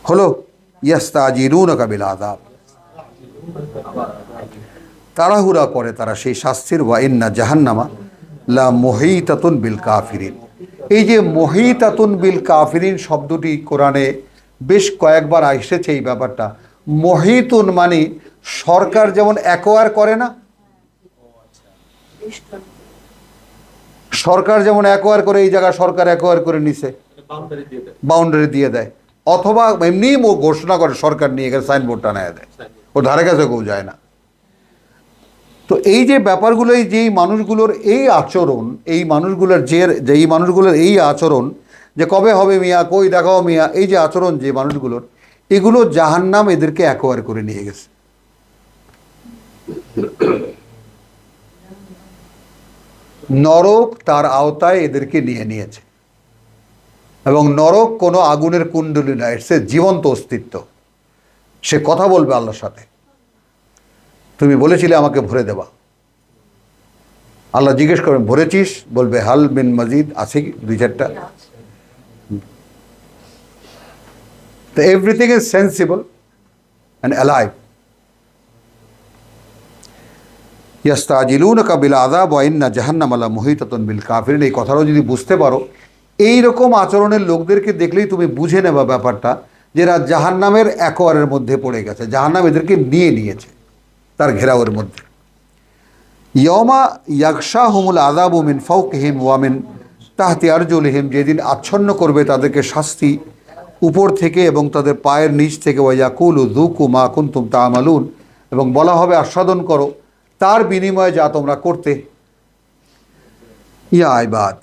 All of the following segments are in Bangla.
হলো ইয়াস্তাজিলুনাকা বিল আযাব, তাড়াহুড়া করে তারা সেই শাস্তির। ওয়া ইন্না জাহান্নামা লা মুহীতাতুন বিল কাফিরিন। এই যে মুহীতাতুন বিল কাফিরিন শব্দটি কোরআনে বেশ কয়েকবার এসেছে। এই ব্যাপারটা মুহীতুন মানে সরকার যেমন অ্যাকোয়ার করে না, সরকার যেমন অ্যাকোয়ার করে, এই জায়গা সরকার অ্যাকোয়ার করে নিছে, বাউন্ডারি দিয়ে দেয়, অথবা এমনি ঘোষণা করে সরকার নিয়ে গেছে সাইনবোর্ড টানায় দেয়, ও ধারে কাছে কেউ যায় না। তো এই যে ব্যাপারগুলো, এই যেই মানুষগুলোর এই আচরণ, এই মানুষগুলোর যেই মানুষগুলোর এই আচরণ যে কবে হবে মিয়া, কই দেখাও মিয়া, এই যে আচরণ যে মানুষগুলোর, এগুলো জাহান্নাম এদেরকে অ্যাকোয়ার করে নিয়ে গেছে। নরক তার আওতায় এদেরকে নিয়ে নিয়েছে। এবং নরক কোনো আগুনের কুণ্ডলী নয়, সে জীবন্ত অস্তিত্ব। সে কথা বলবে আল্লাহর সাথে, তুমি বলেছিলে আমাকে ভরে দেবা। আল্লাহ জিজ্ঞেস করবেন ভরেছিস? বলবে হাল মিন মজিদ, আছে কি দুই চারটা? তো everything is sensible and alive. ইয়াস্তাজিলুনাকা বিল আযাব ওয়া ইন্না জাহান্নামা লা মুহীতাতুন বিল কাফিরিন। এই কথাটাও যদি বুঝতে পারো, এই রকম আচরণের লোকদেরকে দেখলেই তুমি বুঝে নেবা ব্যাপারটা, যে এরা জাহান্নামের অ্যাকোয়ারের মধ্যে পড়ে গেছে, জাহান্নাম এদেরকে নিয়ে নিয়েছে তার ঘেরাওয়ের মধ্যে। ইয়মা ইয়াগশাহুমুল আযাবু মিন ফাওকিহিম ওয়া মিন তাহতি আরজুলিহিম, যেদিন আচ্ছন্ন করবে তাদেরকে শাস্তি উপর থেকে এবং তাদের পায়ের নিচ থেকে। ওয়া ইয়াকুলু যুকু মা কুনতুম তা'মালুন, এবং বলা হবে আস্বাদন করো তার বিনিময়ে যা তোমরা করতে। ইয়া ইবাদ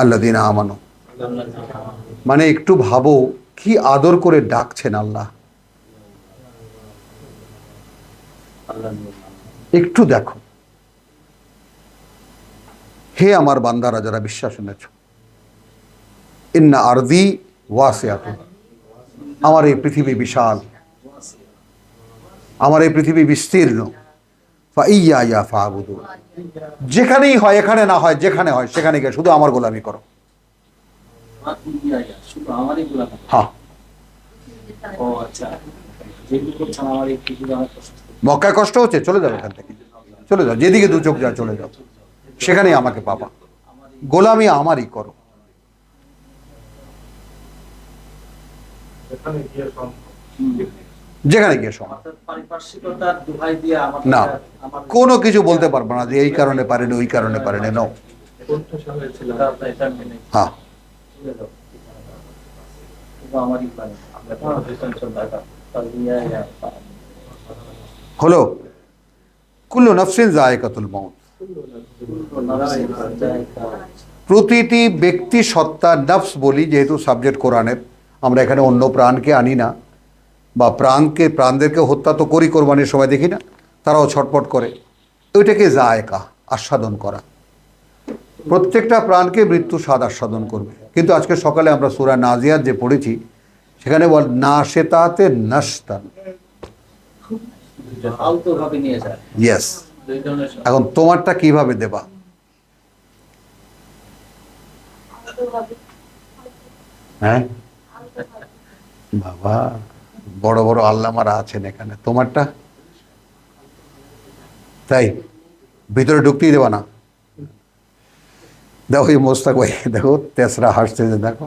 আল্লাযীনা আমানু, মানে একটু ভাবো কি আদর করে ডাকছেন আল্লাহ। একটু দেখো, হে আমার বান্দারা যারা বিশ্বাস এনেছ, ইন্না আরদি ওয়াসিআতুন, আমার এই পৃথিবী বিশাল, আমার এই পৃথিবী বিস্তীর্ণ। ফাইয়া ফাবুদুন, যেখানেই হয়, এখানে না হয়, যেখানে হয় সেখানে গিয়ে শুধু আমার গোলামি করো। হ্যাঁ, মক্কায় কষ্ট হচ্ছে, চলে যাও এখান থেকে, চলে যাও, যেদিকে দু চোখ যায় চলে যাও, সেখানেই আমাকে পাবা, গোলামি আমারই করো। যেখানে গিয়ে না, কোনো কিছু বলতে পারবো না যে এই কারণে পারেনি, ওই কারণে পারেনি। নো, হ্যাঁ, হলো কুল্লু নাফসিন যায়কাতুল মউত, প্রতিটি ব্যক্তি সত্তা, নফস বলি যেহেতু সাবজেক্ট কোরআনের, আমরা এখানে অন্য প্রাণকে আনি না, বা প্রাণদেরকে হত্যা তো করি, কোরবানির সময় দেখি না তারাও ছটপট করে, ওইটাকে যায়কা, আস্বাদন করা। প্রত্যেকটা প্রাণকে মৃত্যু স্বাদ আস্বাদন করবে। কিন্তু আজকে সকালে আমরা সূরা নাজিয়াত যে পড়েছি, সেখানে বল নাশিতাতে নাশতান, ইয়েস। এখন তোমারটা কিভাবে দেবা? হ্যাঁ বাবা, বড় বড় আল্লামারা আছেন এখানে, তোমারটা তাই ভিতরে ঢুকতেই দেবা না। দেখো এই মোস্তাক ভাই, দেখো তেসরা হাসছে যে, দেখো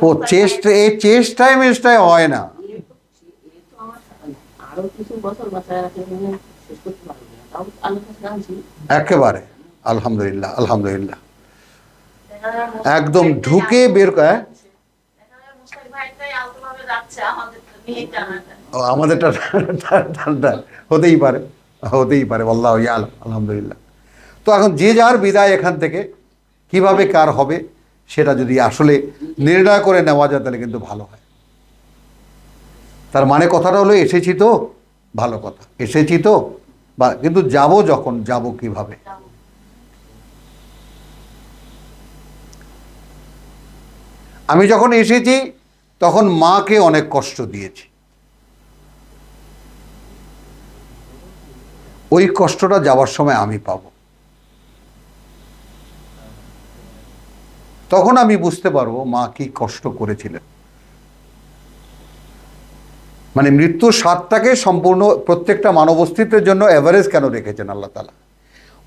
ও চেষ্ট, এই চেষ্টায় মেষ্টায় হয় না। একেবারে আলহামদুলিল্লাহ, আলহামদুলিল্লাহ, একদম ঢুকে বের করে। আমাদেরটা হতেই পারে, হতেই পারে, আল্লাহ ইয়ালাম, আলহামদুলিল্লাহ। তো এখন যে যার বিদায় এখান থেকে কিভাবে কার হবে সেটা যদি আসলে নির্ণয় করে নেওয়া যায় তাহলে কিন্তু ভালো হয়। তার মানে কথাটা হলো এসেছি তো, ভালো কথা, এসেছি তো, বা কিন্তু যাব, যখন যাব কিভাবে। আমি যখন এসেছি তখন মাকে অনেক কষ্ট দিয়েছি, ওই কষ্টটা যাওয়ার সময় আমি পাবো। তখন আমি বুঝতে পারবো মা কি কষ্ট করেছিলেন। মানে মৃত্যুর স্বাদটাকে সম্পূর্ণ প্রত্যেকটা মানব অস্তিত্বের জন্য এভারেজ কেন রেখেছেন আল্লাহ তাআলা,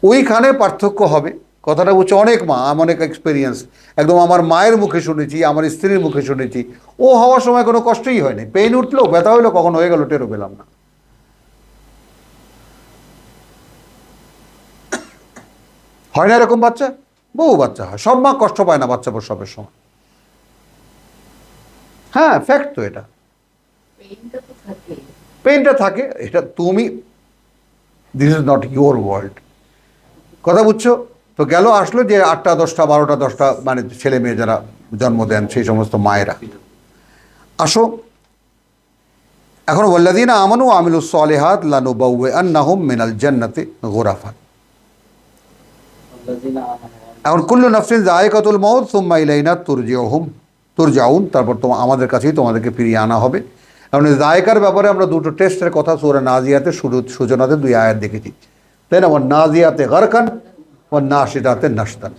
ওইখানে পার্থক্য হবে। কথাটা বুঝছে অনেক মা, অনেক এক্সপিরিয়েন্স, একদম আমার মায়ের মুখে শুনেছি, আমার স্ত্রীর মুখে শুনেছি, ও হওয়ার সময় কোনো কষ্টই হয়নি, পেইন উঠলো, ব্যথা হইলো, কখন হয়ে গেল টেরও পেলাম না। হয় না এরকম বাচ্চা? বহু বাচ্চা হয়। সব মা কষ্ট পায় না বাচ্চা প্রসবের সময়। হ্যাঁ, ফ্যাক্ট তো এটা। পেইনটা থাকে, এটা তুমি, this is not your world. কথা বুঝছো তো? গেল আসলো যে 8টা 10টা 12টা 10টা মানে ছেলে মেয়ে যারা জন্ম দেন সেই সমস্ত মায়েরা। আসো এখন, ওয়াল্লাযীনা আমানু ওয়া আমিলুস সালিহাত লানুবাউওয়ান্নাহুম মিনাল জান্নাতি গুরাফান। এখন কুল্লু নাফসিন যায়কাতুল মাউত সুম্মা ইলাইনা তুরজাউন, তারপর আমাদের কাছেই তোমাদেরকে ফিরিয়ে আনা হবে। কারণ জায়কার ব্যাপারে আমরা দুটো টেস্টের কথা সূরা নাজিয়াতে সূচনাতে 2 আয়াত দেখেছি, তাই না? ওয়ান নাজিয়াতে গারকান ওয়ান নাশিতাতে নাশতান।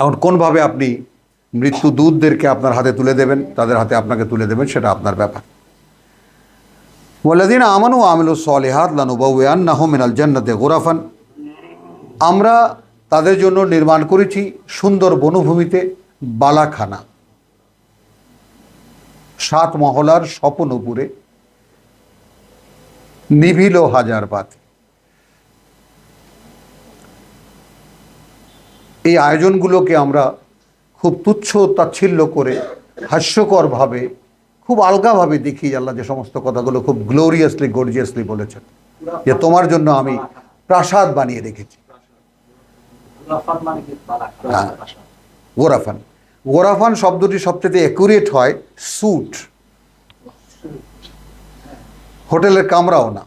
এখন কোনভাবে আপনি মৃত্যু দূতদেরকে আপনার হাতে তুলে দেবেন, তাদের হাতে আপনাকে তুলে দেবেন, সেটা আপনার ব্যাপার। ওয়াল্লাযীনা আমানু ওয়া আমিলুস সালিহাত লানুবাউওয়ান্নাহুম মিনাল জান্নাতি গুরাফান। আমরা তাদের জন্য নির্মাণ করেছি সুন্দর বনভূমিতে বালাখানা, 7 মহলার স্বপন উপরে, নিভিল হাজার বাতি। এই আয়োজনগুলোকে আমরা খুব তুচ্ছ তাচ্ছিল্য করে, হাস্যকরভাবে, খুব আলগাভাবে দেখি। আল্লাহ যে সমস্ত কথাগুলো খুব গ্লোরিয়াসলি গর্জিয়াসলি বলেছেন, যে তোমার জন্য আমি প্রাসাদ বানিয়ে রেখেছি। গোরাফান, গোরাফান শব্দটি সবচেয়ে অ্যাকুরেট হয় স্যুট, হোটেলের কামরাও না,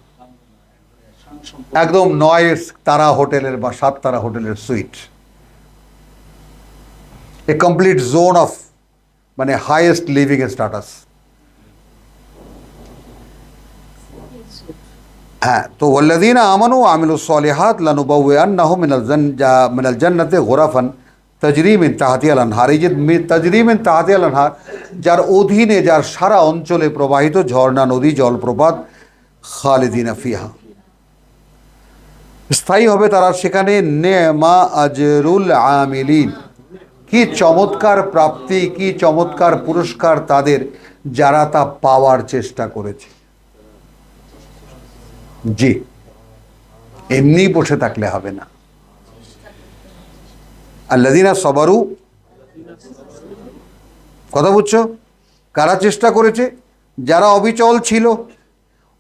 একদম 9 তারা হোটেলের বা 7 তারা হোটেলের sweet, A complete zone of মানে হাইয়েস্ট লিভিং স্ট্যাটাস। হ্যাঁ, তো ওয়াল্লাযীনা আমানু ওয়া আমিলুস সালিহাত লানুবাউওয়ান্নাহুম মিনাল জান্নাতি গুরাফান তাজরি মিন তাহতিহাল আনহার। এই যে তাজরি মিন তাহতিহাল আনহার, যার অধীনে, যার সারা অঞ্চলে প্রবাহিত ঝর্ণা, নদী, জলপ্রপাত, খালিদিনা ফিহা, স্থায়ী হবে তারা সেখানে। নেমা আজরুল আমিলিন, কি চমৎকার প্রাপ্তি, কি চমৎকার পুরস্কার তাদের যারা তা পাওয়ার চেষ্টা করেছে। জি, এমনি বসে থাকলে হবে না। আল্লাযীনা সাবারু, কথা বুঝছো? কারা চেষ্টা করেছে? যারা অবিচল ছিল।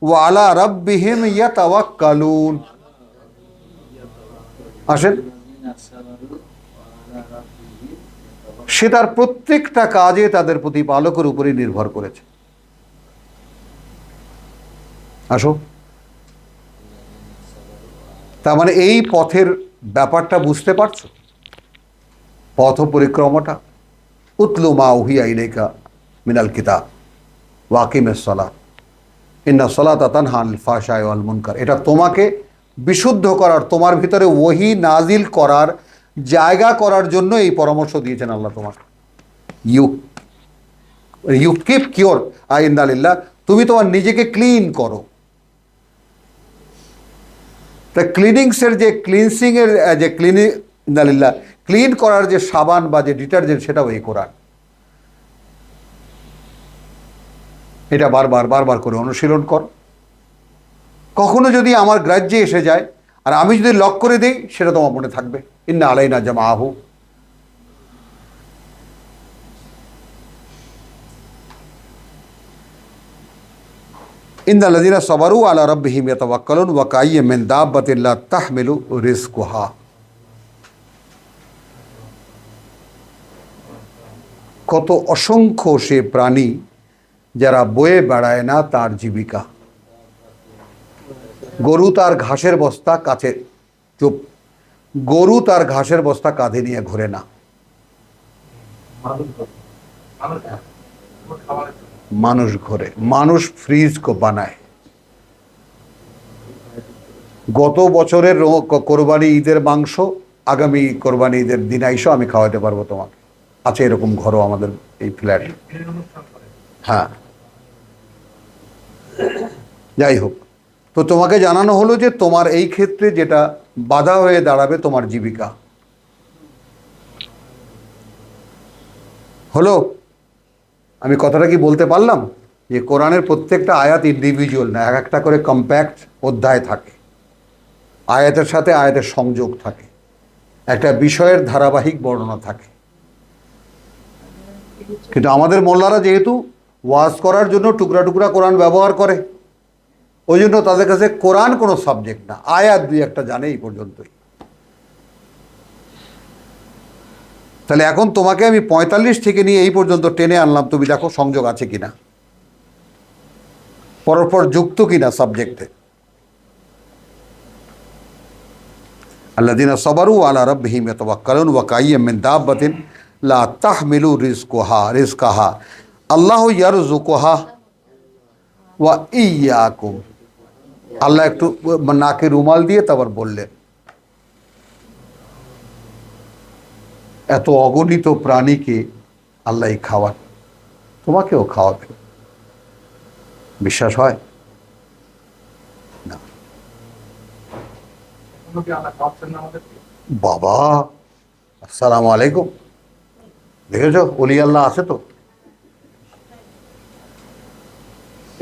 ওয়া আলা রাব্বিহিম ইয়াতাওয়াক্কালুন। আসেন, সে তার প্রত্যেকটা কাজে তাদের প্রতিপালকের উপরে নির্ভর করেছে। আসো, তার মানে এই পথের ব্যাপারটা বুঝতে পারছো? পথ পরিক্রমাটা, উতলু মা উহিয়া ইলাইকা মিনাল কিতাব ওয়া আকিমিস সালাত ইন্না সালাতা তানহা আনিল ফাহশাই ওয়াল মুনকার। এটা তোমাকে বিশুদ্ধ করার, তোমার ভিতরে ওহী নাজিল করার জায়গা করার জন্য এই পরামর্শ দিয়েছেন আল্লাহ তোমাকে। ইউ কিপ কিওর আইন্দালিল্লাহ, তুমি তোমার নিজেকে ক্লিন করো। তা ক্লিনিংসের যে ক্লিনসিংয়ের যে ইন্দালিল্লাহ, ক্লিন করার যে সাবান বা যে ডিটারজেন্ট, সেটাও এই কোরআন। এটা বারবার বারবার করে অনুশীলন কর। কখনো যদি আমার গ্রাহ্যে এসে যায় আর আমি যদি লক করে দিই, সেটা তোমার মনে থাকবে। ইন্না আলাইনা জামাআহু। ইন্নাল্লাযীনা সাবারু আলা রাব্বিহিম ইয়াতাওয়াক্কালুন ওয়া কাইয়্যিম মিন দাব্বাতিন লা তাহমিলু রিজকুহা। কত অসংখ্য সে প্রাণী যারা বয়ে বেড়ায় না তার জীবিকা। গরু তার ঘাসের বস্তা কাছে, চুপ, গরু তার ঘাসের বস্তা কাঁধে নিয়ে ঘোরে না, মানুষ ঘোরে, মানুষ ফ্রিজ কো বানায়। গত বছরের কোরবানি ঈদের মাংস আগামী কোরবানি ঈদের দিন আইসো, আমি খাওয়াতে পারবো তোমাকে। আছে এরকম ঘরও আমাদের এই ফ্ল্যাট। হ্যাঁ, যাই হোক, তো তোমাকে জানানো হলো যে তোমার এই ক্ষেত্রে যেটা বাধা হয়ে দাঁড়াবে তোমার জীবিকা। হলো, আমি কথাটা কি বলতে পারলাম যে কোরআনের প্রত্যেকটা আয়াত ইন্ডিভিজুয়াল না, এক একটা করে কম্প্যাক্ট অধ্যায় থাকে, আয়াতের সাথে আয়াতের সংযোগ থাকে, একটা বিষয়ের ধারাবাহিক বর্ণনা থাকে। কিন্তু আমাদের মোল্লারা যেহেতু ওয়াজ করার জন্য টুকরা টুকরা কোরআন ব্যবহার করে, ওই জন্য তাদের কাছে কোরআন কোনো সাবজেক্ট না, আয়াত দুই একটা জানে এই পর্যন্তই। তাহলে এখন তোমাকে আমি 45 থেকে নিয়ে এই পর্যন্ত টেনে আনলাম, তুমি দেখো সংযোগ আছে কিনা, পরস্পর যুক্ত কিনা সাবজেক্টে। আল্লাযীনা সাবারু আলা রাব্বিহিম ইয়াতাওয়াক্কালুন ওয়া কাইয়্যিম মিন দাব্বাতিন লা তাহমিলু রিজকাহা আল্লাহু ইয়ারযুকুহা ওয়া ইয়্যাকুম। আল্লাহ একটু নাকে রুমাল দিয়ে তারপর বললেন, এত অগণিত প্রাণীকে আল্লাহ খাওয়ান, তোমাকেও খাওয়াবে। বিশ্বাস হয় না? বাবা, আসসালামু আলাইকুম। দেখেছো ওলি আল্লাহ আছে তো?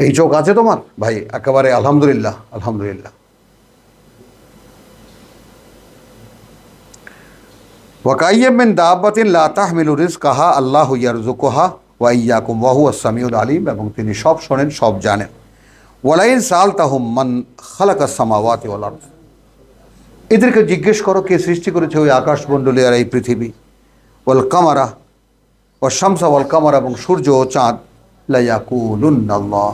এই চোখ আছে তোমার ভাই, একেবারে আলহামদুলিল্লাহ আলহামদুলিল্লাহ। ওয়াকাইয়্যিম মিন দাব্বাতিন লা তাহমিলু রিজকাহা আল্লাহু ইয়ারযুকুহা ওয়া ইয়্যাকুম ওয়া হুয়াস সামিউল আলিম, এবং তিনি সব শোনেন সব জানেন। ওয়ালাইন সালতাহুম মান খালাকাস সামাওয়াতি ওয়াল আরদ, এদেরকে জিজ্ঞেস করো কে সৃষ্টি করেছে ওই আকাশমণ্ডলী আর এই পৃথিবী। ওয়াল কামারা ওয়াশ শামসা ওয়াল কামারা, এবং সূর্য ও চাঁদ। লা ইয়াকুলুন্নাল্লাহ,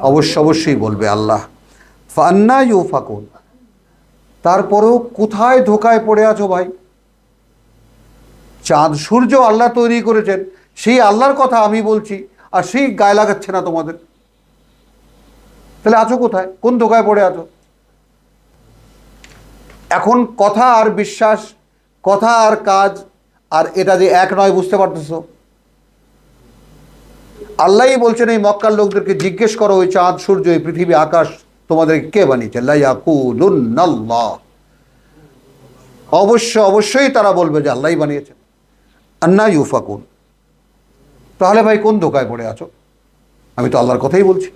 অবশ্যই বলবে আল্লাহ। ফান্না ইউফাকুন, তারপরেও কোথায় ধোকায় পড়ে আছো ভাই? চাঁদ সূর্য আল্লাহ তৈরি করেছেন, সেই আল্লাহর কথা আমি বলছি, আর সেই গায়ে লাগাচ্ছে না তোমাদের। তাহলে আছো কোথায়? কোন ধোকায় পড়ে আছো? এখন কথা আর বিশ্বাস, কথা আর কাজ, আর এটা যে এক নয়, বুঝতে পারতেছো? আল্লাহই বলছেন এই মক্কার লোকদেরকে জিজ্ঞেস করো ওই চাঁদ সূর্য এই পৃথিবী আকাশ তোমাদেরকে কে বানিয়েছে? লা ইয়াকুলুন্নাল্লাহ, অবশ্যই তারা বলবে যে আল্লাহই বানিয়েছেন। আন্না ইউফাকুন, তাহলে ভাই কোন ধোকায় পড়ে আছো? আমি তো আল্লাহর কথাই বলছি।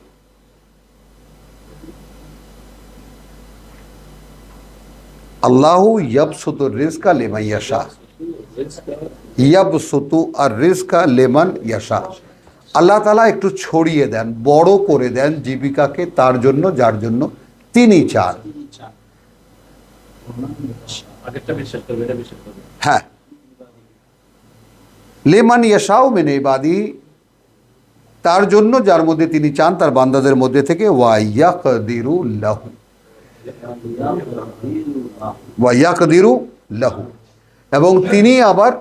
আল্লাহু ইয়াবসুতু রিজকা লিমান ইয়াশা, ইয়াবসুতু আর রিজকা লিমান ইয়াশা, আল্লাহ তাআলা একটু ছড়িয়ে দেন, বড় করে দেন জীবিকাকে তার জন্য যার জন্য তিনি চান। হ্যাঁ, লিমান ইয়াশাউ মিন ইবাদি, তার জন্য যার মধ্যে তিনি চান তার বান্দাদের মধ্যে থেকে। ওয়া ইয়াকদিরু লাহু, এবং তিনি আবার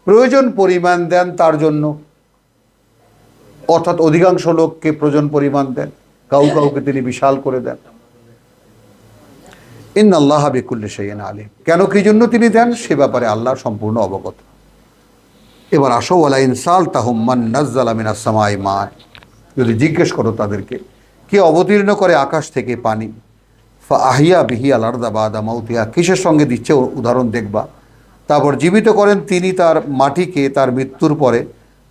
প্রয়োজন পরিমাণ দেন তার জন্য, অর্থাৎ অধিকাংশ লোককে প্রয়োজন পরিমাণ দেন, কাউকে তিনি বিশাল করে দেন। ইন্নাল্লাহা বিকুল্লি শাইইন আলিম, কেন কি জন্য তিনি দেন সে ব্যাপারে আল্লাহ সম্পূর্ণ অবগত। এবার আসো, ওয়ালা ইনসালতাহুম মান নাযালা মিনাস সামাই মা, যদি জিজ্ঞেস করো তাদেরকে কে অবতীর্ণ করে আকাশ থেকে পানি। ফাআহিয়া বিহি আল আরদা বাদা মাউতিহা, কিসের সঙ্গে দিচ্ছে উদাহরণ দেখবা। তারপর জীবিত করেন তিনি তার মাটিকে তার মৃত্যুর পরে।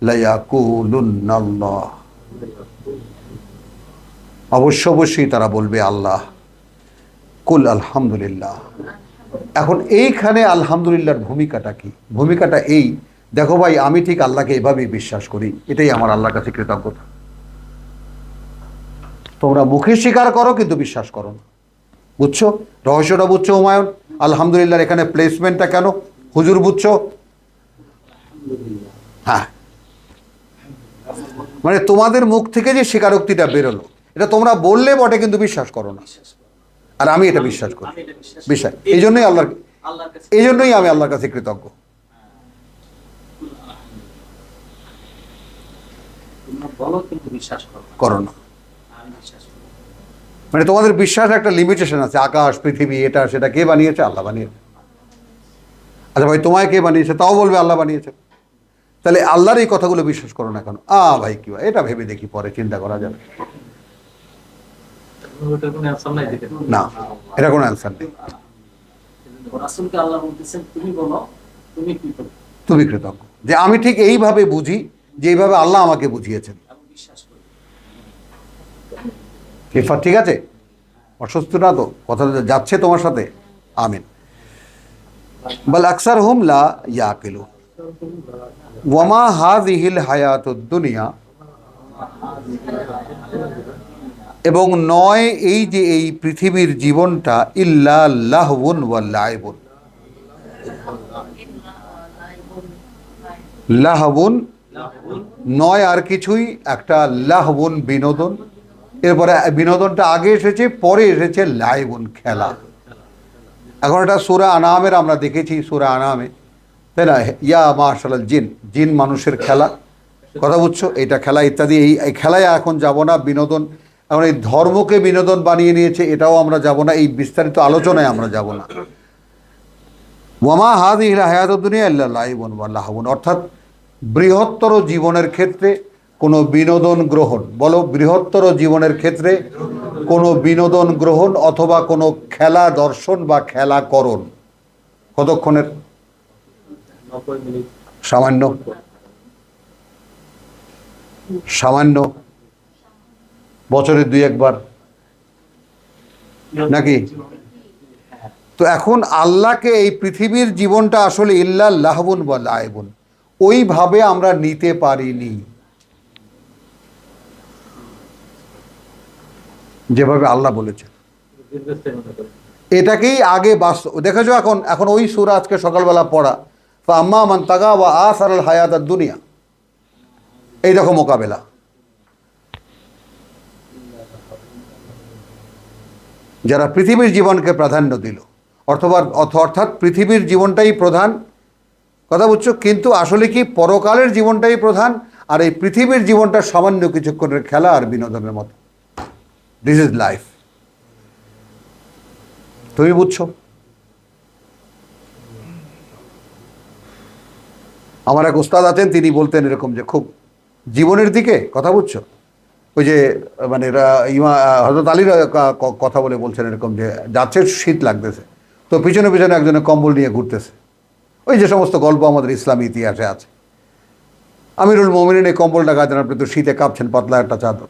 লা ইয়াকুলুন্নাল্লাহ, অবশ্যই তারা বলবে আল্লাহ। কুল আলহামদুলিল্লাহ। এখন এইখানে আলহামদুলিল্লাহর ভূমিকাটা কি? ভূমিকাটা এই, দেখো ভাই, আমি ঠিক আল্লাহকে এভাবেই বিশ্বাস করি, এটাই আমার আল্লাহর কাছে কৃতজ্ঞতা। তোমরা মুখে স্বীকার করো কিন্তু বিশ্বাস করো না। বুঝছো রহস্যটা? বুঝছো হুমায়ুন? আলহামদুলিল্লাহর এখানে প্লেসমেন্টটা কেন হুজুর বুঝছো? হ্যাঁ, মানে তোমাদের মুখ থেকে যে স্বীকারোক্তিটা বেরোলো, এটা তোমরা বললে বটে কিন্তু বিশ্বাস করো না, আর আমি এটা বিশ্বাস করি। বিশ্বাস, এই জন্যই আমি আল্লাহর কাছে কৃতজ্ঞ। করো না, মানে তোমাদের বিশ্বাস একটা লিমিটেশন আছে। আকাশ পৃথিবী এটা সেটা কে বানিয়েছে? আল্লাহ বানিয়েছে। আচ্ছা ভাই তোমায় কে বানিয়েছে, তাও বলবে আল্লাহ বানিয়েছে। তাহলে আল্লাহর এই কথাগুলো বিশ্বাস করো না কেন? ভাই কি এটা ভেবে দেখি, পরে চিন্তা করা যাবে। না, এটা কোনো অ্যান্সার নেই। তুমি কৃতজ্ঞ যে আমি ঠিক এইভাবে বুঝি, যে এইভাবে আল্লাহ আমাকে বুঝিয়েছেন। ঠিক আছে, অসুস্থ না তো, কথা যাচ্ছে তোমার সাথে? আমিন। বল আকসার হুম লা ইয়াকিলুন ওয়ামা হাযিহিল হায়াতুদ দুনিয়া, এবং নয় এই যে এই পৃথিবীর জীবনটা, ইল্লা লাহবুন ওয়া লাইবুন। লাহবুন নয় আর কিছুই, একটা লাহবুন বিনোদন, এরপরে বিনোদনটা আগে এসেছে, পরে এসেছে লাইবুন খেলা। এখন এটা সূরা আনামের আমরা দেখেছি, সূরা আনামে, তাই না? ইয়া মাশাআল্লাহ জিন, জিন মানুষের খেলা, কথা বুঝছো, এটা খেলা ইত্যাদি। এই খেলায় এখন যাব না। বিনোদন, এখন এই ধর্মকে বিনোদন বানিয়ে নিয়েছে, এটাও আমরা যাব না, এই বিস্তারিত আলোচনায় আমরা যাব না। ওয়ামা হাযিহিল হায়াতুদ দুনিয়া ইল্লা লাইবুন ওয়া লাহবুন, অর্থাৎ বৃহত্তর জীবনের ক্ষেত্রে কোনো বিনোদন গ্রহণ, বলো বৃহত্তর জীবনের ক্ষেত্রে কোনো বিনোদন গ্রহণ অথবা কোনো খেলা দর্শন বা খেলাকরণ কতক্ষণের? সামান্য, সামান্য, বছরে 2-1 বার নাকি? তো এখন আল্লাহকে এই পৃথিবীর জীবনটা আসলে ইল্লা লাহবুন ওয়া লাইবুন ওইভাবে আমরা নিতে পারিনি, যেভাবে আল্লাহ বলেছে। এটাকেই আগে বাস্তব দেখেছো। এখন ওই সূরা আজকে সকালবেলা পড়া, ফাম্মা মান তাগা ওয়া আসারাল হায়াতাদ দুনিয়া, এই দেখো মোকাবেলা। যারা পৃথিবীর জীবনকে প্রাধান্য দিল, অর্থাৎ পৃথিবীর জীবনটাই প্রধান, কথা বুঝছো, কিন্তু আসলে কি পরকালের জীবনটাই প্রধান, আর এই পৃথিবীর জীবনটা সামান্য কিছুক্ষণের খেলা আর বিনোদনের মতো। This is life. তুমি বুঝছো? আমার এক উস্তাদ আছেন, তিনি বলতেন এরকম যে খুব জীবনের দিকে, কথা বুঝছো, ওই যে মানে হযরত আলীর কথা বলে বলছেন এরকম যে যাচ্ছে, শীত লাগতেছে, তো পিছনে পিছনে একজনে কম্বল নিয়ে ঘুরতেছে। ওই যে সমস্ত গল্প আমাদের ইসলামী ইতিহাসে আছে, আমিরুল মোমিনিন এই কম্বলটা গাছেন, আপনি তো শীতে কাঁপছেন, পাতলা একটা চাদর।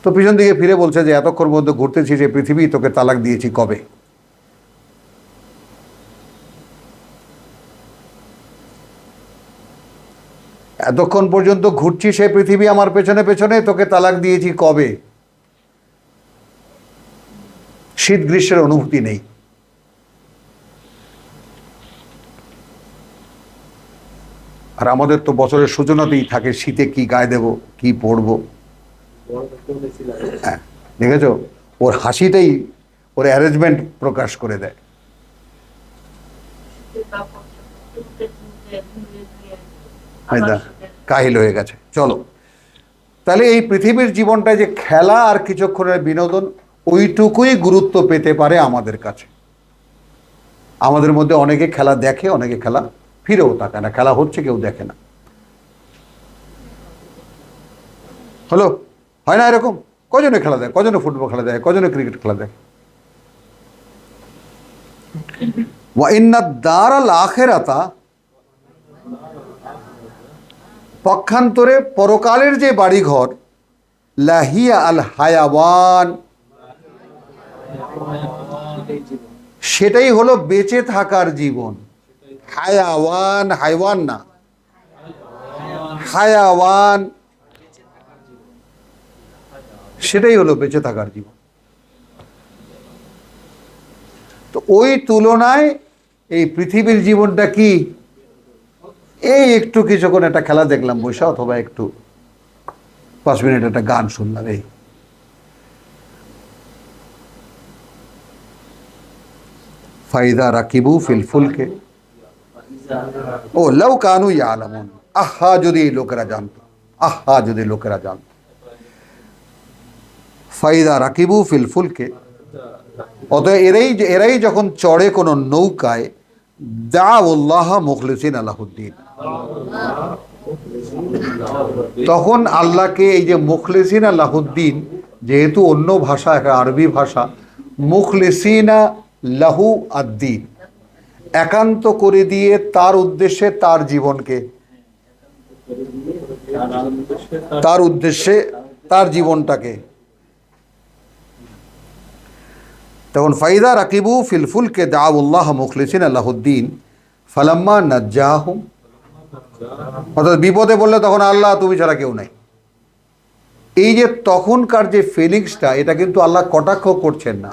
তো পিছন দিকে ফিরে বলছে যে এতক্ষণ মধ্যে ঘুরতেছিস, এই পৃথিবী তোকে তালাক দিয়েছি কবে? এতক্ষণ পর্যন্ত ঘুরছিস সেই পৃথিবী আমার পেছনে পেছনে, তোকে তালাক দিয়েছি কবে? শীত গ্রীষ্মের অনুভূতি নেই। আর আমাদের তো বছরের সূচনাতেই থাকে শীতে কি গায়ে দেব, কি পরবো। হ্যাঁ, দেখেছো, ওর হাসিটাই ওর অ্যারেঞ্জমেন্ট প্রকাশ করে দেয়। কাহিল হয়ে গেছে। চলো, তাহলে এই পৃথিবীর জীবনটা যে খেলা আর কিছুক্ষণের বিনোদন, ওইটুকুই গুরুত্ব পেতে পারে আমাদের কাছে। আমাদের মধ্যে অনেকে খেলা দেখে, অনেকে খেলা ফিরেও তাকায় না, খেলা হচ্ছে কেউ দেখে না। হলো, হয় না এরকম? কজনে খেলা দেয়, কজনে ফুটবল খেলা দেয়, কজনে ক্রিকেট খেলা দেয়। ওয়া ইন্নাদ দারাল আখিরাতা, পক্ষান্তরে পরকালের যে বাড়িঘর, লাহিয়া আল হায়াওয়ান, সেটাই হলো বেঁচে থাকার জীবন। হায়াওয়ান, হাইওয়ান না, হায়াওয়ান, সেটাই হলো বেঁচে থাকার জীবন। তো ওই তুলনায় এই পৃথিবীর জীবনটা কি, এই একটু কিছুক্ষণ একটা খেলা দেখলাম বৈশা, অথবা একটু 5 মিনিট একটা গান শুনলাম, এই। ফাইদা রাকিবু ফিল ফুলকে, ও লাউ কানু ইয়ালামুন, আহা যদি লোকেরা জানতো, আহা যদি লোকেরা জানতো। ফাইদা রাকিবু ফিল ফুলকে অতএব এরাই যখন চড়ে কোনো নৌকায়, দাউল্লাহ মুখলিসিন আলাহুদ্দিন, তখন আল্লাহকে, এই যে মুখলিসিন আলাহুদ্দিন যেহেতু অন্য ভাষা, একটা আরবি ভাষা, মুখলিসিনা লাহু আদ্দিন, একান্ত করে দিয়ে তার উদ্দেশ্যে তার জীবনকে, তার উদ্দেশ্যে তার জীবনটাকে। তখন ফাইদা রাকিবু ফিল ফুলকে দাউল্লাহ মুখলিসিন আলাহুদ্দিন ফালাম্মা নাজ্জাহুম, অর্থাৎ বিপদে বললে তখন আল্লাহ তুমি ছাড়া কেউ নাই। এই যে তখনকার যে ফিলিংসটা, এটা কিন্তু আল্লাহ কটাক্ষ করছেন না,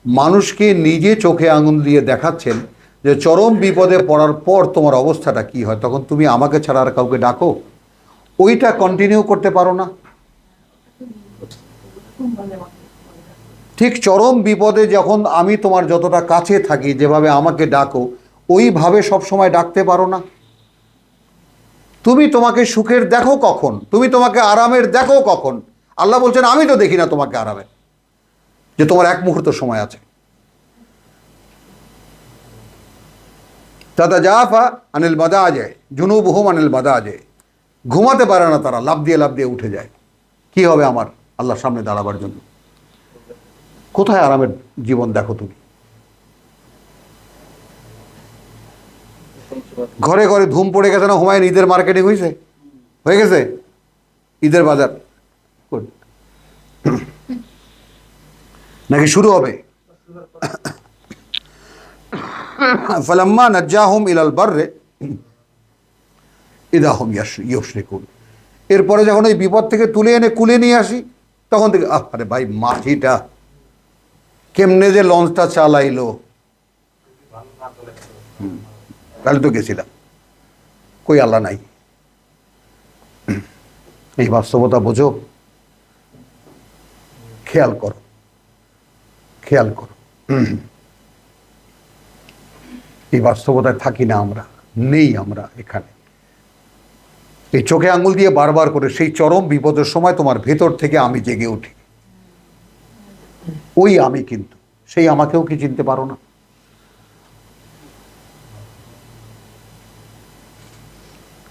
মানুষকে নিজে চোখে আঙুল দিয়ে দেখাচ্ছেন যে চরম বিপদে পড়ার পর তোমার অবস্থাটা কি হয়, তখন তুমি আমাকে ছাড়া আর কাউকে ডাকো, ওইটা কন্টিনিউ করতে পারো না। ঠিক চরম বিপদে যখন আমি তোমার যতটা কাছে থাকি, যেভাবে আমাকে ডাকো ওইভাবে সবসময় ডাকতে পারো না। তুমি তোমাকে সুখের দেখো কখন, তুমি তোমাকে আরামের দেখো কখন? আল্লাহ বলছেন আমি তো দেখি না তোমাকে আরামের, যে তোমার এক মুহূর্ত সময় আছে। তাতাজাফা আনিল মাদাজে জুনুবুহুম আনিল মাদাজে, ঘুমাতে পারে না তারা, লাফ দিয়ে উঠে যায়। কি হবে আমার আল্লাহর সামনে দাঁড়াবার জন্য? কোথায় আরামের জীবন দেখো তুমি? ঘরে ঘরে ধুম পড়ে গেছে না হুমায়ুন? ঈদের মার্কেটিং হয়ে গেছে ঈদের বাজার নাকি শুরু হবে? ফালাম্মা নাজ্জাহুম ইলাল বাররে ইদা হুম ইউশরিকুন, এরপরে যখন ওই বিপদ থেকে তুলে এনে কুলে নিয়ে আসি, তখন থেকে আরে ভাই মাঝিটা কেমনে যে লঞ্চটা চালাইলো, তাহলে তো গেছিলাম, কই আল্লাহ নাই। এই বাস্তবতা বোঝো, খেয়াল করো। এই বাস্তবতায় থাকি না আমরা, নেই আমরা এখানে। এই চোখে আঙ্গুল দিয়ে বারবার করে সেই চরম বিপদের সময় তোমার ভেতর থেকে আমি জেগে উঠি, ওই আমি, কিন্তু সেই আমাকেও কি চিনতে পারো না?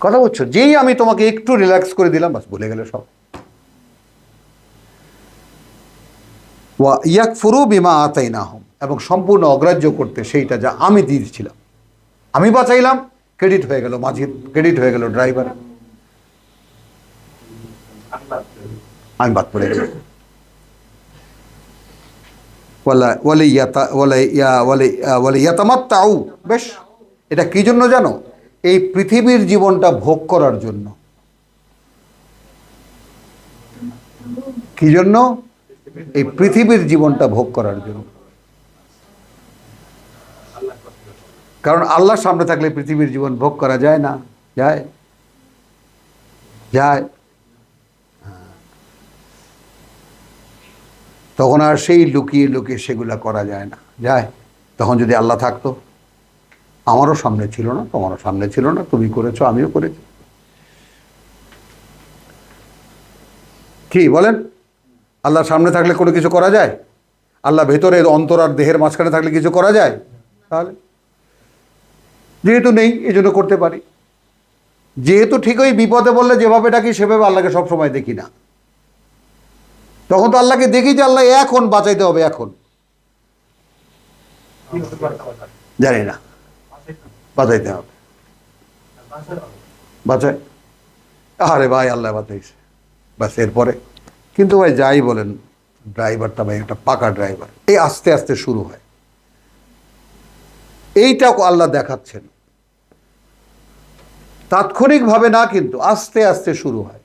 কথা বলছো, যেই আমি তোমাকে একটু রিল্যাক্স করে দিলাম, বাস ভুলে গেলে সব। ওয়া ইয়াকফুরু বিমা আতাইনাহুম, এবং সম্পূর্ণ অগ্রাহ্য করতে সেইটা যা আমি দিয়েছিলাম। আমি বাঁচাইলাম, ক্রেডিট হয়ে গেল মাঝির, ক্রেডিট হয়ে গেল ড্রাইভার, আমি বাদ পড়ে গেলাম। বেশ, এটা কি জন্য জানো? এই পৃথিবীর জীবনটা ভোগ করার জন্য। কি জন্য? এই পৃথিবীর জীবনটা ভোগ করার জন্য। কারণ আল্লাহর সামনে থাকলে পৃথিবীর জীবন ভোগ করা যায় না। যায়? তখন আর সেই লুকিয়ে লুকিয়ে সেগুলা করা যায় না। যায়? তখন যদি আল্লাহ থাকতো, আমারও সামনে ছিল না, তোমারও সামনে ছিল না, তুমি করেছো, আমিও করেছি। কি বলেন? আল্লাহর সামনে থাকলে কোনো কিছু করা যায়? আল্লাহ ভেতরে অন্তর আর দেহের মাঝখানে থাকলে কিছু করা যায়? তাহলে যেহেতু নেই, এই জন্য করতে পারি। যেহেতু ঠিক ওই বিপদে বললে যেভাবে ডাকি সেভাবে আল্লাহকে সবসময় দেখি না, তখন তো আল্লাহকে দেখি যে আল্লাহ এখন বাঁচাইতে হবে, এখন জানি না, বাঁচাইতে হবে, বাঁচাই, আরে ভাই আল্লাহ বাঁচাইছে, বাস। এরপরে কিন্তু ভাই যাই বলেন, ড্রাইভারটা ভাই একটা পাকা ড্রাইভার, এই আস্তে আস্তে শুরু হয়। এইটাও আল্লাহ দেখাচ্ছেন, তাৎক্ষণিকভাবে না, কিন্তু আস্তে আস্তে শুরু হয়।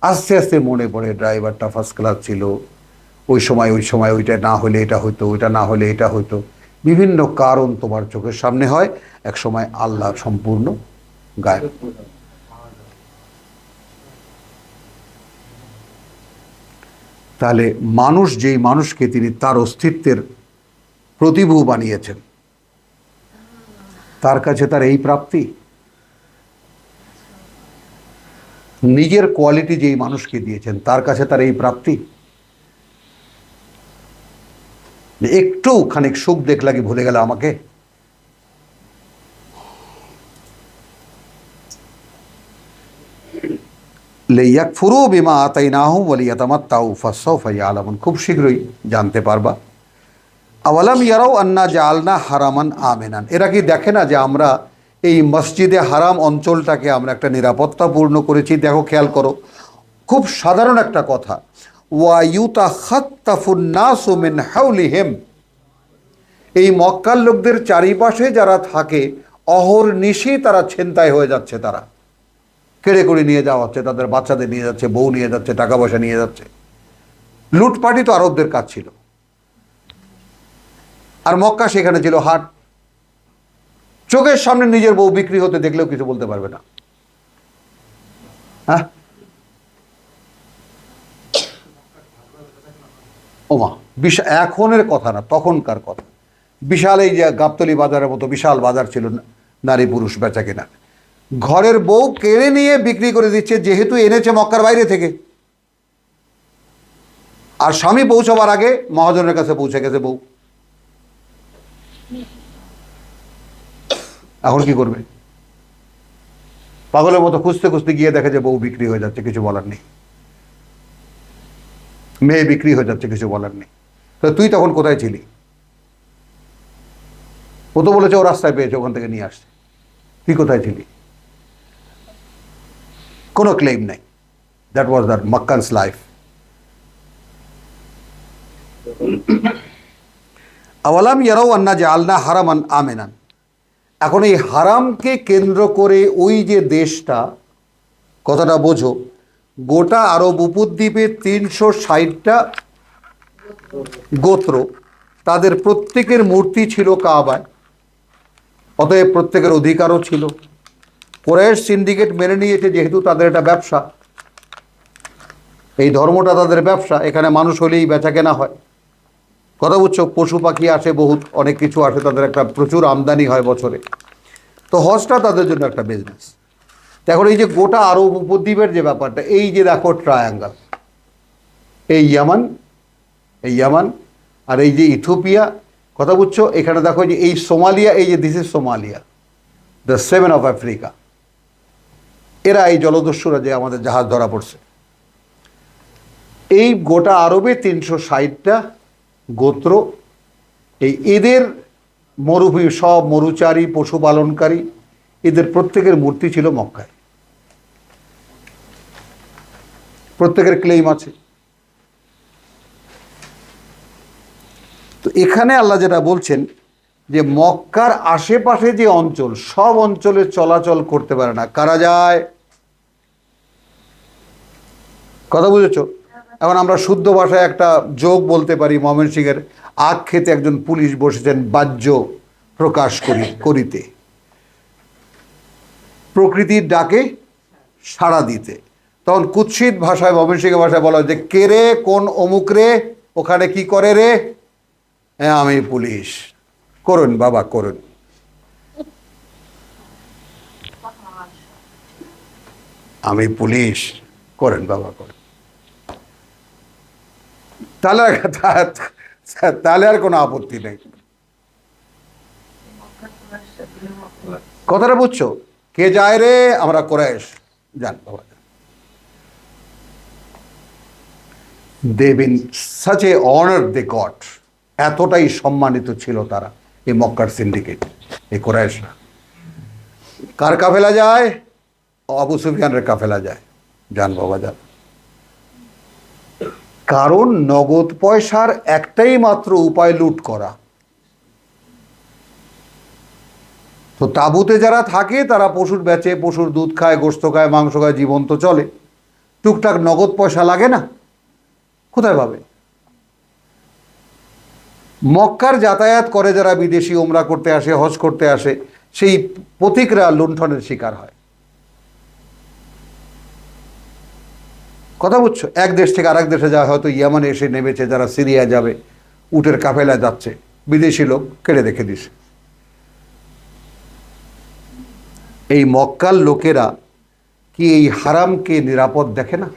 আস্তে আস্তে মনে পড়ে ড্রাইভারটা ফার্স্ট ক্লাস ছিল, ওই সময় ওইটা না হলে এটা হতো, ওইটা না হলে এটা হতো। বিভিন্ন কারণ তোমার চোখের সামনে হয়, এক সময় আল্লাহ সম্পূর্ণ গায়েব। তাহলে মানুষ, যেই মানুষকে তিনি তার অস্তিত্বের প্রতিভূ বানিয়েছেন, তার কাছে তার এই প্রাপ্তি। নিজের কোয়ালিটি যেই মানুষকে দিয়েছেন, তার কাছে তার এই প্রাপ্তি। একটু খানিক সুখ দেখলা কি ভুলে গেল আমাকে? লিয়াকফুরু বিমা আতাইনাহুম ওয়া লিয়াতামাত্তাউ ফাসাউফা ইয়ালামুন, খুব শীঘ্রই জানতে পারবা। আওয়ালাম ইয়ারাও আন্না জাআলনা হারামান আমিনান, এরা কি দেখে না যে আমরা এই মসজিদে হারাম অঞ্চলটাকে আমরা একটা নিরাপত্তাপূর্ণ করেছি? দেখো, খেয়াল করো, খুব সাধারণ একটা কথা, ওয়া ইউতাখাত্তাফুন নাসু মিন হাওলিহিম, এই মক্কার লোকদের চারিপাশে যারা থাকে অহর্নিশি তারা ছিনতাই হয়ে যাচ্ছে, তারা কেড়ে করে নিয়ে যাওয়া হচ্ছে, তাদের বাচ্চাদের নিয়ে যাচ্ছে, বউ নিয়ে যাচ্ছে, টাকা পয়সা নিয়ে যাচ্ছে। লুটপাটি তো আরবদের কাজ ছিল, আর মক্কা সেখানে ছিল হাট। চোখের সামনে নিজের বউ বিক্রি হতে দেখলেও কিছু বলতে পারবে না। হ্যাঁ, ওমা, বিশাল, এখনের কথা না, তখনকার কথা। বিশাল, এই যে গাবতলী বাজারের মতো বিশাল বাজার ছিল, নারী পুরুষ বেচা কেনা। ঘরের বউ কেড়ে নিয়ে বিক্রি করে দিচ্ছে, যেহেতু এনেছে মক্কার বাইরে থেকে, আর স্বামী পৌঁছাবার আগে মহাজনের কাছে পৌঁছে গেছে বউ। এখন কি করবে? পাগলের মতো খুঁজতে খুঁজতে গিয়ে দেখে যে বউ বিক্রি হয়ে যাচ্ছে, কিছু বলার নেই। মেয়ে বিক্রি হয়ে যাচ্ছে, কিছু বলার নেই। তো তুই তখন কোথায় ছিলি? ও তো বলেছে ও রাস্তায় পেয়েছে, ওখান থেকে নিয়ে আসছে। তুই কোথায় ছিলি? কোনো ক্লেম নাই। That was the Meccans life. আওয়ালাম ইয়ারাও আন্না জাআলনা হারামান আমিনান, এখন এই হারামকে কেন্দ্র করে ওই যে দেশটা, কথাটা বোঝো, গোটা আরব উপদ্বীপে 360টা গোত্র, তাদের প্রত্যেকের মূর্তি ছিল কাবায়, অতএব প্রত্যেকের অধিকারও ছিল। কুরাইশ সিন্ডিকেট মেনে নিয়েছে, যেহেতু তাদের এটা ব্যবসা, এই ধর্মটা তাদের ব্যবসা, এখানে মানুষ হলেই বেচা কেনা হয়। কথা বুঝছো? পশু পাখি আসে, বহুত অনেক কিছু আসে, তাদের একটা প্রচুর আমদানি হয় বছরে। তো হজটা তাদের জন্য একটা বিজনেস। এখন এই যে গোটা আরব উপদ্বীপের যে ব্যাপারটা, এই যে দেখো ট্রায়াঙ্গল, এই ইয়ামান আর এই যে ইথিওপিয়া, কথা বুঝছো? এখানে দেখো যে এই সোমালিয়া, এই যে this is Somalia, the seven of Africa, এরা এই জলদস্যুরা যে আমাদের জাহাজ ধরা পড়ছে, এই গোটা আরবে 360টা গোত্র, এদের মরুভূমি, সব মরুচারী, পশুপালনকারী, এদের প্রত্যেকের মূর্তি ছিল মক্কায়। প্রত্যেকের ক্লেম আছে। তো এখানে আল্লাহ যেটা বলছেন যে মক্কার আশেপাশে যে অঞ্চল, সব অঞ্চলে চলাচল করতে পারে না। কারা যায়? কথা বুঝেছ? এখন আমরা শুদ্ধ ভাষায় একটা যোগ বলতে পারি, ময়মনসিংহের আখ খেতে একজন পুলিশ বসেছেন বাহ্য প্রকাশ করিতে, প্রকৃতির ডাকে সাড়া দিতে। তখন কুৎসিত ভাষায়, ময়মনসিংহের ভাষায় বলা হয় যে, কে রে, কোন অমুক রে, ওখানে কি করে রে? হ্যাঁ, আমি পুলিশ। করুন বাবা, করুন। আমি পুলিশ, করেন বাবা, করেন। তাহলে আর কোনো আপত্তি নেই। কথাটা বুঝছো? কে যায় রে? আমরা কুরাইশ। যান বাবা। They been such a honour they got, এতটাই সম্মানিত ছিল তারা, এই মক্কার সিন্ডিকেট, এই কুরাইশরা। কার কাফেলা যায়? আবু সুফিয়ানের কাফেলা যায়। যান বাবা, যান। কারণ নগদ পয়সার একটাই মাত্র উপায়, লুট করা। তো তাঁবুতে যারা থাকে তারা পশুর বেচে, পশুর দুধ খায়, গোশত খায়, মাংস খায়, জীবন তো চলে। টুকটাক নগদ পয়সা লাগে না? কোথায় পাবে? মক্কার যাতায়াত করে যারা বিদেশি, ওমরা করতে আসে, হজ করতে আসে, সেই পথিকরা লুণ্ঠনের শিকার হয়। কথা বুঝছো? এক দেশ থেকে আরেক দেশে যাওয়া, হয়তো ইয়ামানে এসে নেমেছে, যারা সিরিয়া যাবে, উটের কাফেলায় যাচ্ছে, বিদেশি লোক কেড়ে রেখে দিছে। এই মক্কার লোকেরা কি এই হারামকে নিরাপদ দেখে না?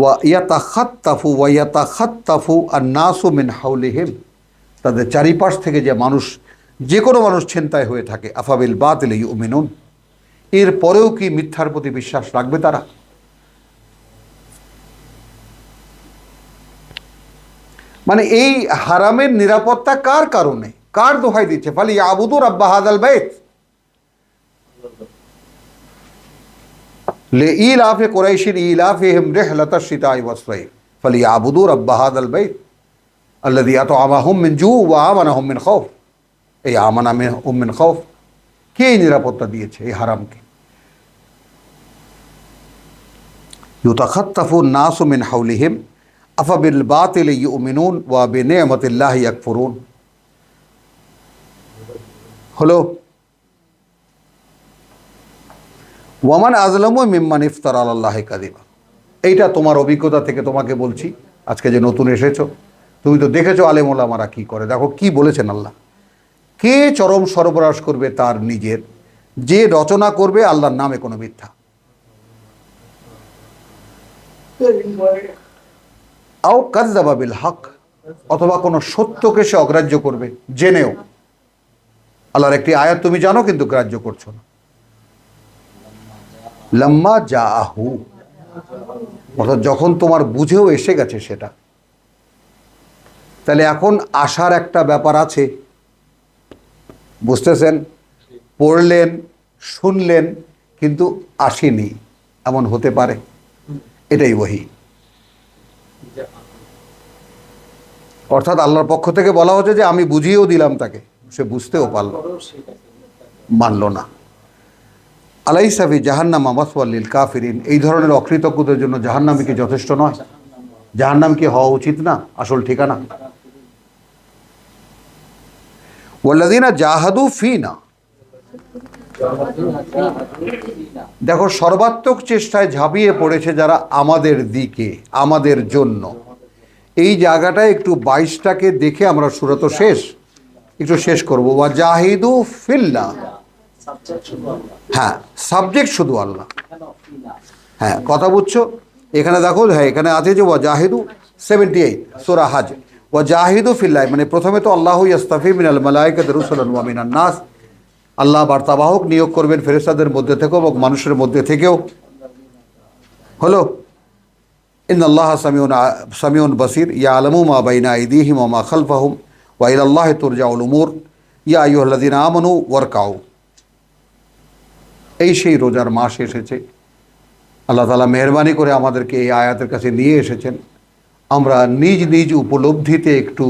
ওয়ায়াতাখাত্তাফু আন-নাসু মিন হাওলিহিম, তাদের চারিপাশ থেকে যে মানুষ, যে কোনো মানুষ ছিনতাই হয়ে থাকে, আফাবিল বাতিল ইউমিনুন, এর পরেও কি মিথ্যার প্রতি বিশ্বাস রাখবে তারা? মানে এই হারামের নিরাপত্তা কার কারণে, কার দোহাই দিচ্ছে? ফালি ইয়াবুদু রাব্বা হাযাল বাইত লিইলাফি কুরাইশিন ইলাফিহিম রিহলাতাশ শিতাই ওয়াস সাইফ ফালিয়াবুদু রাব্বা হাযাল বাইত আল্লাযী আত'আমাহুম মিন জু' ওয়া আমানাহুম মিন খাউফ। এই আমানাহুম মিন খাউফ, কে নিরাপত্তা দিয়েছে এই হারামকে? ইউতাখাত্তাফু নাসু মিন হাওলিহিম আফাবিল বাতিলি ইউমিনুন ওয়া বিনি'মাতিল্লাহি ইয়াকফুরুন। হলো ওয়ামান আযলামু মিম্মান ইফতারা আলাল্লাহি কাযিবা। এইটা তোমার অভিজ্ঞতা থেকে তোমাকে বলছি, আজকে যে নতুন এসেছো, তুমি তো দেখেছো আলেম ওলামারা কি করে। দেখো কি বলেছেন আল্লাহ, কে চরম সর্বনাশ করবে তার নিজের, যে রচনা করবে আল্লাহর নামে কোনো মিথ্যা। আও কাযযাবা বিল হক, অথবা কোনো সত্যকে সে অগ্রাহ্য করবে জেনেও। আল্লাহর একটি আয়াত তুমি জানো কিন্তু গ্রাহ্য করছো না। লাম্মা জাআহু, অর্থাৎ যখন তোমার বুঝেও এসে গেছে সেটা। তাহলে এখন আসার একটা ব্যাপার আছে, বুঝতেছেন? পড়লেন, শুনলেন, কিন্তু আসেনি, এমন হতে পারে। এটাই ওহী। অর্থাৎ আল্লাহর পক্ষ থেকে বলা হচ্ছে যে আমি বুঝিয়েও দিলাম তাকে, সে বুঝতেও পারল, মানল না। আলাইসা ফি জাহান্নামা মাসওয়াল লিল কাফিরিন, এই ধরনের অকৃতজ্ঞদের জন্য জাহান্নামই কি যথেষ্ট নয়? জাহান্নাম কি হওয়া উচিত না আসল ঠিকানা? ওয়াল্লাযীনা জাহাদু ফীনা, দেখো সর্বাত্মক চেষ্টায় ঝাঁপিয়ে পড়েছে যারা আমাদের দিকে, আমাদের জন্য। এই জায়গাটায় একটু 22টাকে দেখে আমরা সূরা তো শেষ, একটু শেষ করবো। ওয়া জাহিদু ফিল্লাহ, হ্যাঁ সাবজেক্ট শুধু আল্লাহ। হ্যাঁ কথা বুঝছো? এখানে দেখো, হ্যাঁ এখানে আছে যে ওয়া জাহিদু 78 সূরা হজ, ওয়া জাহিদু ফিল্লাহ, মানে প্রথমে তো আল্লাহু ইয়াস্তাফি মিনাল মালায়েকাতি রুসুলান ওয়া মিনান নাস, আল্লাহ বার্তাবাহক নিয়োগ করবেন ফেরেশতাদের মধ্যে থেকেও এবং মানুষের মধ্যে থেকেও। হলো ইন্নাল্লাহা সামিউন বাসীর ইয়ালামু মা বাইনা আইদিহিম ওয়া মা খালফাহুম ওয়া ইলাল্লাহি তুরজাউল উমুর ইয়া আইয়ুহাল্লাযীনা আমানু ওয়ারকাউ। এই সেই রোজার মাস এসেছে, আল্লাহ তাআলা মেহেরবানি করে আমাদেরকে এই আয়াতের কাছে নিয়ে এসেছেন। আমরা নিজ নিজ উপলব্ধিতে একটু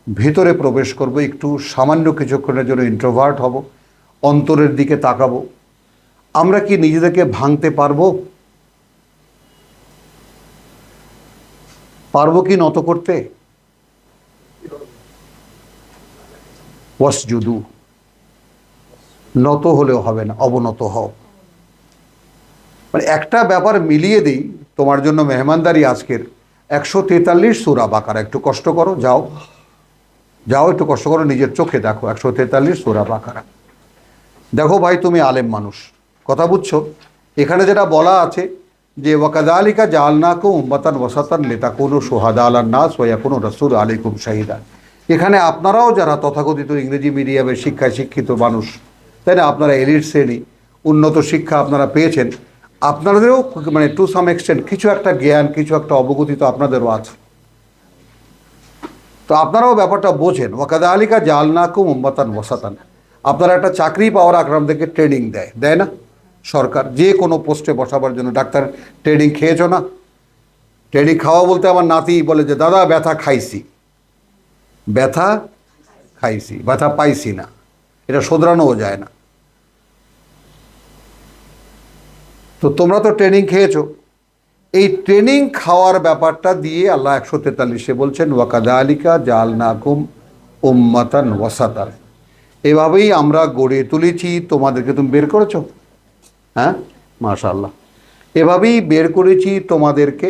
ভিতরে প্রবেশ করব, একটু সামান্য কিছুক্ষণের জন্য ইন্ট্রোভার্ট হব, অন্তরের দিকে তাকাবো। আমরা কি নিজেদেরকে ভাঙতে পারবো? পারবো কি নত করতে? ওয়াসজুদু, নত হলেও হবে না, অবনত হও। মানে একটা ব্যাপার মিলিয়ে দিই তোমার জন্য মেহমানদারি আজকের। 143 সূরা বাকারা, একটু কষ্ট করো, যাও যাও একটু কষ্ট করো, নিজের চোখে দেখো 143 সূরা বাকারা। দেখো ভাই তুমি আলেম মানুষ, কথা বুঝছো? এখানে যেটা বলা আছে যে ওয়াকাযালিকা জাআলনাকুম উম্মাতান ওয়াসাতান লিতাকুনু শুহাদা আলান নাস ওয়া ইয়াকুনা রাসূলু আলাইকুম শাহিদা। এখানে আপনারাও যারা তথাকথিত ইংরেজি মিডিয়ামের শিক্ষায় শিক্ষিত মানুষ, তাই না, আপনারা এলিট শ্রেণী, উন্নত শিক্ষা আপনারা পেয়েছেন, আপনাদেরও মানে টু সাম এক্সটেন্ট কিছু একটা জ্ঞান, কিছু একটা অবগতি তো আপনাদেরও আছে। তো আপনারাও ব্যাপারটা বোঝেন। ওয়াকাযালিকা জাআলনাকুম উম্মাতান ওয়াসাতান, আপনারা একটা চাকরি পাওয়ার আগে আপনাদেরকে ট্রেনিং দেয় না সরকার? যে কোনো পোস্টে বসাবার জন্য ডাক্তার ট্রেনিং খেয়েছো না? ট্রেনিং খাওয়া বলতে আমার নাতি বলে যে দাদা ব্যথা খাইছি, ব্যথা খাইছি, ব্যথা পাইছি না, এটা শোধরানোও যায় না। তো তোমরা তো ট্রেনিং খেয়েছো, এই ট্রেনিং খাওয়ার ব্যাপারটা দিয়ে আল্লাহ 143-এ বলছেন ওয়াকাযালিকা জাআলনাকুম উম্মাতান ওয়াসাতান, এভাবেই আমরা গড়ে তুলেছি তোমাদেরকে। তুমি বের করেছো, হ্যাঁ মাশাআল্লাহ, এভাবেই বের করেছি তোমাদেরকে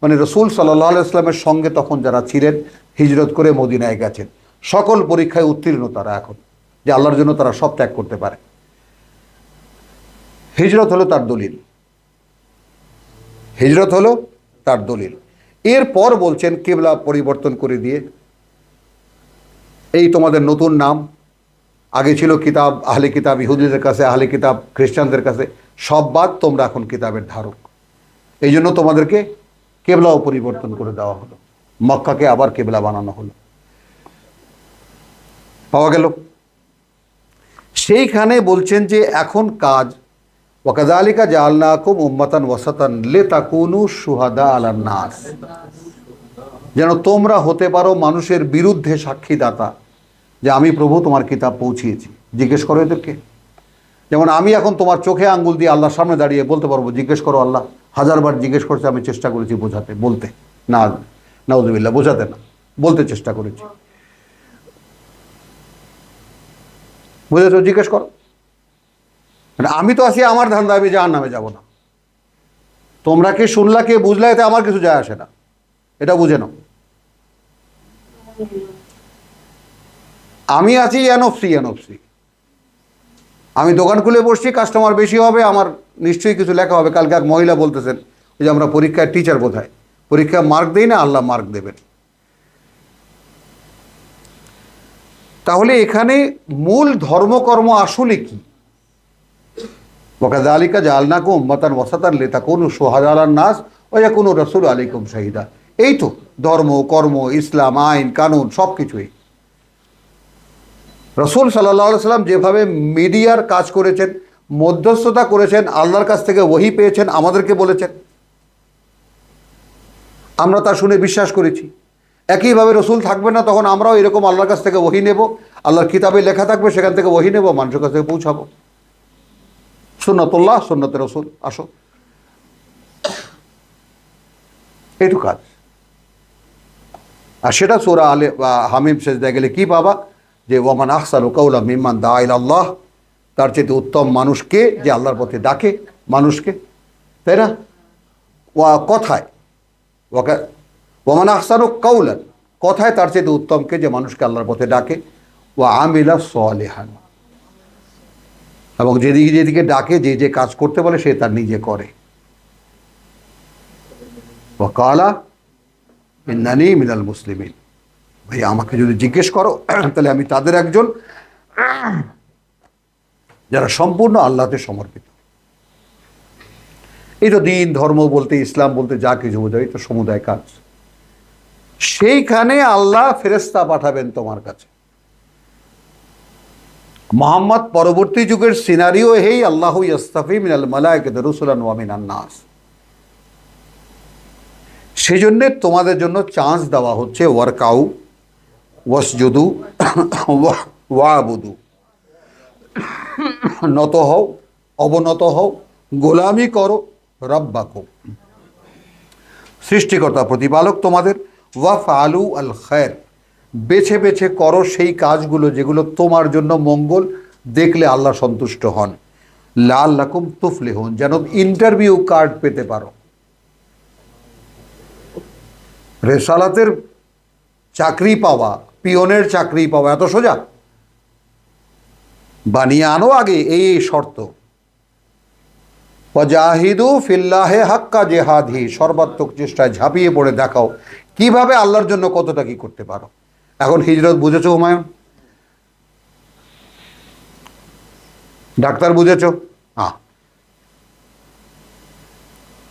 মানে রসুল সাল্লাল্লাহু আলাইহি ওয়াসাল্লামের সঙ্গে তখন যারা ছিলেন, হিজরত করে মদিনায় গেছেন, সকল পরীক্ষায় উত্তীর্ণ তারা, এখন যে আল্লাহর জন্য তারা সব ত্যাগ করতে পারে। হিজরত হলো তার দলিল, হিজরত হলো তার দলিল। এরপর বলছেন কিবলা পরিবর্তন করে দিয়ে, এই তোমাদের নতুন নাম, আগে ছিল কিতাব আহলে কিতাব ইহুদিদের কাছে, আহলে কিতাব খ্রিস্টানদের কাছে, সব বাদ, তোমরা এখন কিতাবের ধারক। এই জন্য তোমাদেরকে কেবলাও পরিবর্তন করে দেওয়া হলো, মক্কাকে আবার কেবলা বানানো হলো। পাওয়া গেল। সেইখানে বলছেন যে এখন কাজ, ওয়াকাযালিকা জাআলনাকুম উম্মাতান ওয়াসাতান লিতাকুনু শুহাদা আলান নাস, যেন তোমরা হতে পারো মানুষের বিরুদ্ধে সাক্ষীদাতা যে আমি প্রভু তোমার কিতাব পৌঁছিয়েছি। জিজ্ঞেস করো এদেরকে। যেমন আমি এখন তোমার চোখে আঙ্গুল দিয়ে আল্লাহর সামনে দাঁড়িয়ে বলতে পারবো, জিজ্ঞেস করো আল্লাহ। হাজারবার জিজ্ঞেস করছে, আমি চেষ্টা করেছি বোঝাতে, বলতে না, নাউযুবিল্লাহ, বোঝাতে না, বলতে চেষ্টা করেছি। বুঝেছো? জিজ্ঞেস করো। আমি তো আছি আমার ধান্দা, আমি জাহান্নামে যাব না। তোমরা কে শুনলা, কে বুঝলা, এতে আমার কিছু যায় আসে না, এটা বুঝে নাও। আমি আছি এনফসি এনফসি। আমি দোকান খুলে বসছি, কাস্টমার বেশি হবে, আমার নিশ্চয়ই কিছু লেখা হবে। কালকে এক মহিলা বলতেছেন, ওই যে আমরা পরীক্ষায় টিচার বোধহয়, পরীক্ষায় মার্ক দেই না, আল্লাহ মার্ক দেবেন। তাহলে এখানে মূল ধর্মকর্ম আসলে কি? ওয়াকাযালিকা জাআলনাকুম উম্মাতান ওয়াসাতান লিতাকুনু শুহাদা আলান নাস ওয়া ইয়াকুনু রাসূলু আলাইকুম শাহিদা। এই তো ধর্ম, কর্ম, ইসলাম, আইন কানুন সব কিছুই। রাসূল সাল্লাল্লাহু আলাইহি সাল্লাম যেভাবে মিডিয়ার কাজ করেছেন, মধ্যস্থতা করেছেন, আল্লাহর কাছ থেকে ওহী পেয়েছেন, আমাদেরকে বলেছেন, আমরা তা শুনে বিশ্বাস করেছি। একইভাবে রসুল থাকবে না, তখন আমরাও এরকম আল্লাহর কাছ থেকে ওহী নেব, আল্লাহর কিতাবে লেখা থাকবে, সেখান থেকে ওহী নেব, মানুষের কাছ থেকে পৌঁছাবো। সুন্নাতুল্লাহ, সুন্নতে রসুল, আসো, এইটু কাজ। আর সেটা সূরা আলে হামিম সেজদায় গেলে কি পাবা? যে ওয়ামান আহসানু কাওলা মিম্মান দাআ ইলাল্লাহ, তার চেয়ে উত্তম মানুষকে যে আল্লাহর পথে ডাকে মানুষকে, তাই না? কথায় ওয়ামান আহসানু কাওলান, কথায় তার চেয়ে উত্তমকে যে মানুষকে আল্লাহর পথে ডাকে, ওয়া আমিলা সালিহান, এবং যেদিকে যেদিকে ডাকে, যে যে কাজ করতে বলে সে তার নিজে করে। ওয়া কালা ইন্নানি মিনাল মুসলিমিন, ভাই আমাকে যদি জিজ্ঞেস করো তাহলে আমি তাদের একজন যারা সম্পূর্ণ আল্লাহতে সমর্পিত। এই তো দিন, ধর্ম বলতে, ইসলাম বলতে যা কিছু বোঝায়, তো সমুদায় কাজ। সেইখানে আল্লাহ ফেরেশতা পাঠাবেন তোমার কাছে। মুহাম্মদ পরবর্তী যুগের সিনারিও হেই আল্লাহু ইয়াস্তাফি মিনাল মালায়েকাতি রুসুলান ওয়া মিনান নাস। সেজন্য তোমাদের জন্য চান্স দেওয়া হচ্ছে, ওয়ারকাউ ওয়াসজুদু ওয়াবুদু, নত হও, অবনত হও, গোলামি করো রব্বাকুম, সৃষ্টিকর্তা প্রতিপালক তোমাদের, ওয়াফআলু আল খায়র, বেছে বেছে করো সেই কাজগুলো যেগুলো তোমার জন্য মঙ্গল, দেখলে আল্লাহ সন্তুষ্ট হন। লাআল্লাকুম তুফলিহুন, যেন ইন্টারভিউ কার্ড পেতে পারো। রেসালাতের চাকরি পাওয়া, পিয়নের চাকরি পাওয়া এত সোজা? বানিয়ে আনো আগে এই এই শর্ত। ওয়াজাহিদু ফিল্লাহি হাক্কা জিহাদি, সর্বাত্মক চেষ্টায় ঝাঁপিয়ে পড়ে দেখাও কিভাবে আল্লাহর জন্য কতটা কি করতে পারো। এখন হিজরত বুঝেছো হুমায়ুন? ডাক্তার বুঝেছো? হ্যাঁ।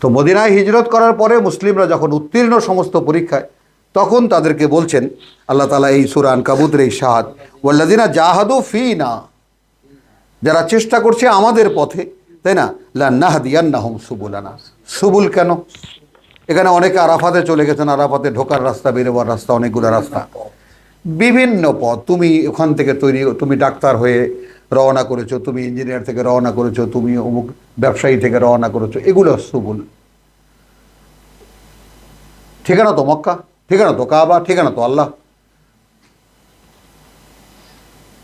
তো মদিনায় হিজরত করার পরে মুসলিমরা যখন উত্তীর্ণ সমস্ত পরীক্ষায়, তখন তাদেরকে বলছেন আল্লাহ তাআলা এই সূরা আনকাবুতের এই শাহাদ, ওয়াল্লাযিনা জাহাদু ফিনা, যারা চেষ্টা করছে আমাদের পথে, তাই না, লানাহদিয়ান্নাহুম সুবুলানা। সুবুল কেন? এখানে অনেকে আরাফাতে চলে গেছেন, আরাফাতে ঢোকার রাস্তা, বেরোবার রাস্তা, অনেকগুলো রাস্তা, বিভিন্ন পথ। তুমি ওখান থেকে তুমি ডাক্তার হয়ে রওনা করেছো, তুমি ইঞ্জিনিয়ার থেকে রওনা করেছো, তুমি অমুক ব্যবসায়ী থেকে রওনা করেছো, এগুলো সুবুল। ঠিকানা তো মক্কা, ঠিকানা তো কাবা, ঠিকানা তো আল্লাহ।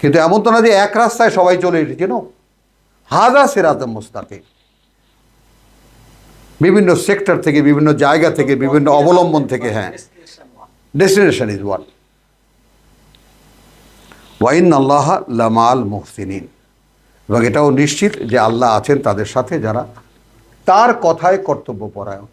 কিন্তু এমন তো না যে এক রাস্তায় সবাই চলে এসেছে, নো, হাযা সিরাতুম মুস্তাকিম। বিভিন্ন সেক্টর থেকে, বিভিন্ন জায়গা থেকে, বিভিন্ন অবলম্বন থেকে, হ্যাঁ, ডেস্টিনেশন ইজ ওয়ান। ওয়া ইন্নাল্লাহা লামাল মুহসিনিন, এবং এটাও নিশ্চিত যে আল্লাহ আছেন তাদের সাথে যারা তার কথায় কর্তব্যপরায়ণ।